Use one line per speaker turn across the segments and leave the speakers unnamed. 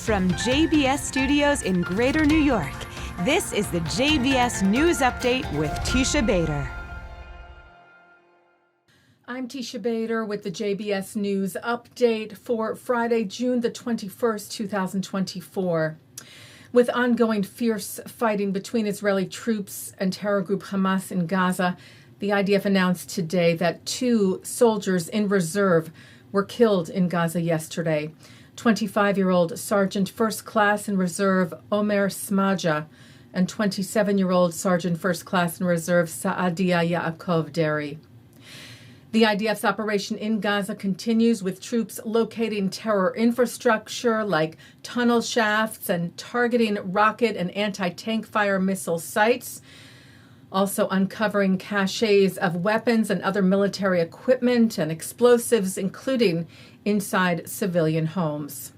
From JBS Studios in Greater New York, this is the JBS News Update with Teisha Bader.
I'm Teisha Bader with the JBS News Update for Friday, June the 21st, 2024. With ongoing fierce fighting between Israeli troops and terror group Hamas in Gaza, the IDF announced today that 2 soldiers in reserve were killed in Gaza yesterday. 25-year-old Sergeant First Class in Reserve Omer Smaja and 27-year-old Sergeant First Class in Reserve Saadia Yaakov Deri. The IDF's operation in Gaza continues with troops locating terror infrastructure like tunnel shafts and targeting rocket and anti-tank fire missile sites, also uncovering caches of weapons and other military equipment and explosives, including inside civilian homes.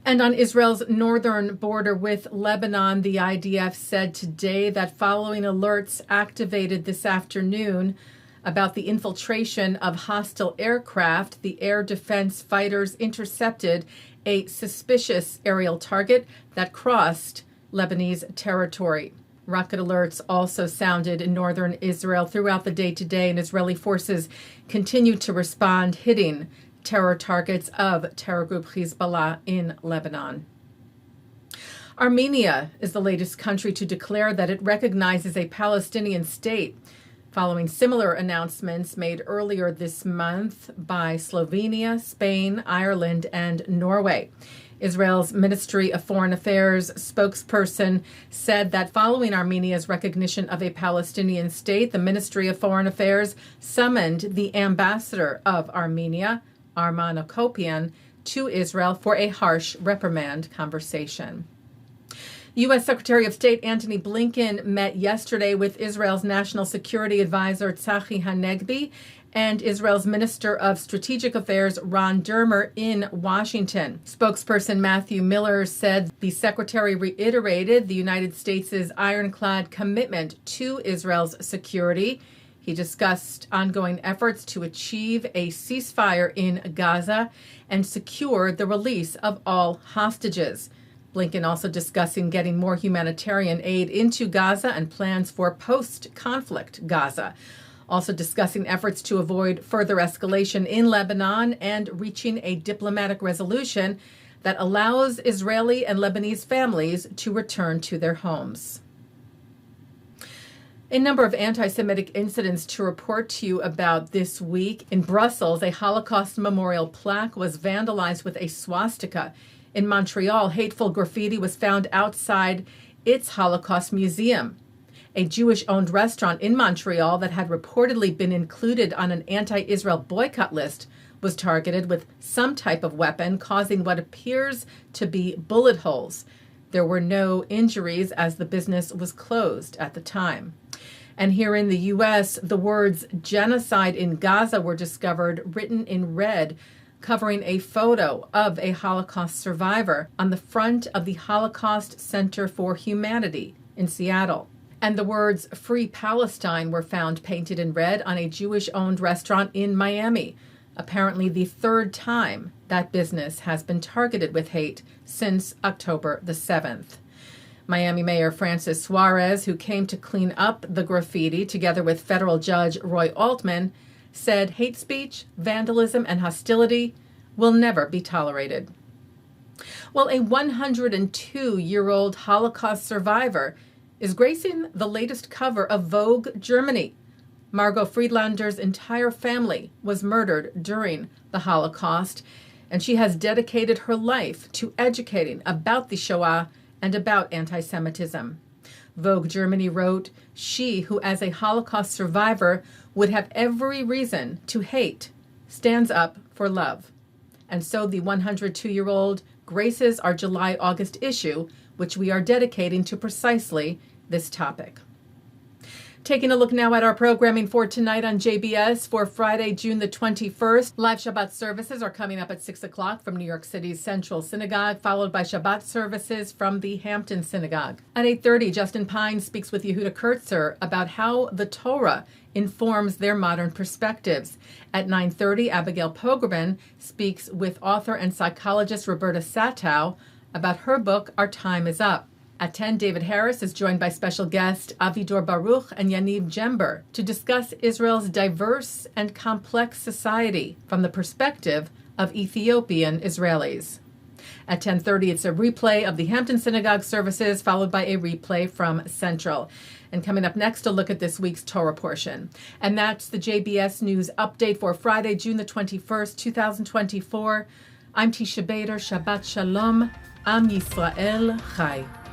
And on Israel's northern border with Lebanon, the IDF said today that following alerts activated this afternoon about the infiltration of hostile aircraft, the air defense fighters intercepted a suspicious aerial target that crossed Lebanese territory. Rocket alerts also sounded in northern Israel throughout the day today, and Israeli forces continued to respond, hitting terror targets of terror group Hezbollah in Lebanon. Armenia is the latest country to declare that it recognizes a Palestinian state, following similar announcements made earlier this month by Slovenia, Spain, Ireland, and Norway. Israel's Ministry of Foreign Affairs spokesperson said that following Armenia's recognition of a Palestinian state, the Ministry of Foreign Affairs summoned the ambassador of Armenia, Arman Akopian, to Israel for a harsh reprimand conversation. U.S. Secretary of State Antony Blinken met yesterday with Israel's National Security Advisor Tzachi Hanegbi and Israel's Minister of Strategic Affairs Ron Dermer in Washington. Spokesperson Matthew Miller said the secretary reiterated the United States' ironclad commitment to Israel's security. He discussed ongoing efforts to achieve a ceasefire in Gaza and secure the release of all hostages. Blinken also discussing getting more humanitarian aid into Gaza and plans for post-conflict Gaza. Also discussing efforts to avoid further escalation in Lebanon and reaching a diplomatic resolution that allows Israeli and Lebanese families to return to their homes. A number of anti-Semitic incidents to report to you about this week. In Brussels, a Holocaust memorial plaque was vandalized with a swastika. In Montreal, hateful graffiti was found outside its Holocaust museum. A Jewish-owned restaurant in Montreal that had reportedly been included on an anti-Israel boycott list was targeted with some type of weapon, causing what appears to be bullet holes. There were no injuries as the business was closed at the time. And here in the U.S., the words genocide in Gaza were discovered written in red, covering a photo of a Holocaust survivor on the front of the Holocaust Center for Humanity in Seattle. And the words Free Palestine were found painted in red on a Jewish-owned restaurant in Miami, apparently the 3rd time that business has been targeted with hate since October the 7th. Miami Mayor Francis Suarez, who came to clean up the graffiti together with federal judge Roy Altman, said hate speech, vandalism, and hostility will never be tolerated. Well, a 102-year-old Holocaust survivor is gracing the latest cover of Vogue Germany. Margot Friedlander's entire family was murdered during the Holocaust, and she has dedicated her life to educating about the Shoah and about anti-Semitism. Vogue Germany wrote, she who as a Holocaust survivor would have every reason to hate stands up for love. And so the 102-year-old graces our July-August issue, which we are dedicating to precisely this topic. Taking a look now at our programming for tonight on JBS for Friday, June the 21st. Live Shabbat services are coming up at 6 o'clock from New York City's Central Synagogue, followed by Shabbat services from the Hampton Synagogue. At 8:30, Justin Pine speaks with Yehuda Kurtzer about how the Torah informs their modern perspectives. At 9:30, Abigail Pogrebin speaks with author and psychologist Roberta Satow about her book, Our Time is Up. At 10, David Harris is joined by special guest Avidor Baruch and Yaniv Jember to discuss Israel's diverse and complex society from the perspective of Ethiopian Israelis. At 10:30, it's a replay of the Hampton Synagogue services, followed by a replay from Central. And coming up next, a look at this week's Torah Portion. And that's the JBS News Update for Friday, June the 21st, 2024. I'm Teisha Bader. Shabbat Shalom. Am Yisrael Chai.